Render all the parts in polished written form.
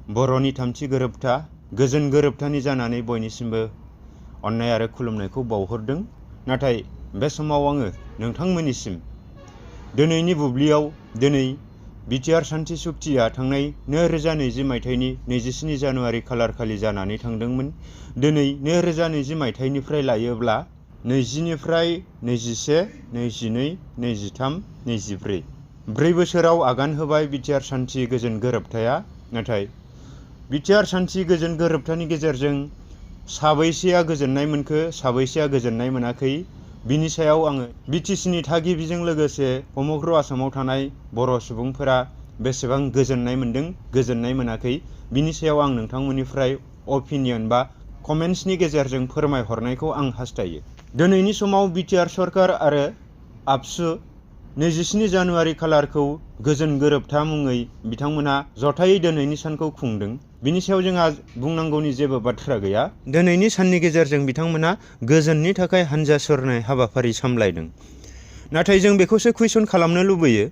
बर'नि थामथि गोरोबथा गोजोन गोरोबथानि जानानै बयनिसिमबो अननाय आरो खुलुमनायखौ बावहरदों। नाथाय बे समाव आङो नोंथांमोननिसिम दिनैनि बुब्लियाव दिनै बिटिआर शान्ति चुक्तिया थांनाय 2020 मायथाइनि 27 जानुवारि खालार खालि जानानै थांदोंमोन। दिनै 2020 मायथाइनिफ्राय लायोब्ला 20 निफ्राय 21, 22, 23, 24 4 बोसोराव आगान होबाय बिटिआर शान्ति गोजोन गोरोबथाया। नाथाय बिटिआर शान्ति गोजोन गोरोबथानि गेजेरजों साबैसेया गोजोननाय मोनखो, साबैसेया गोजोननाय मोनाखै, बिनि सायाव आङो बिटिसिनि थागिबिजों लोगोसे समग्र आसामाव थानाय बर' सुबुंफोरा बेसेबां गोजोननाय मोनदों, गोजोननाय मोनाखै, बिनि सायाव आं नोंथांमोननिफ्राय अपिनियन बा कमेन्ट्सनि गेजेरजों फोरमायहरनायखौ आं हास्थायो। दिनैनि समाव बिटिआर सरकार आरो आबसु 27 जानुवारि खालारखौ गोजोन गोरोबथा मुङै बिथांमोना जथायै दिनैनि सानखौ खुंदों। बिनि सायाव जोंहा बुंनांगौनि जेबो बाथ्रा गैया। दिनैनि साननि गेजेरजों बिथांमोना गोजोननि थाखाय हानजा सुरनाय हाबाफारि सामलायदों। नाथाय जों बेखौसो कुइसन खालामनो लुबैयो,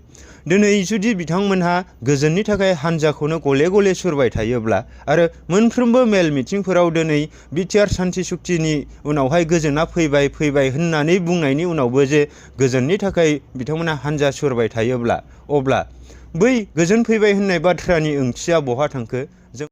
दिनै जुदि बिथांमोनहा गोजोननि थाखाय हानजाखौनो गले गले सुरबाय थायोब्ला आरो मोनफ्रोमबो मेल मिटिंफोराव दिनै बिटिआर शान्ति चुक्तिनि उनावहाय गोजोना फैबाय होननानै बुंनायनि उनावबो जे गोजोननि थाखाय बिथांमोना हानजा सुरबाय थायोब्ला, अब्ला बै गोजोन फैबाय होननाय बाथ्रानि ओंथिया बहा थांखो? जों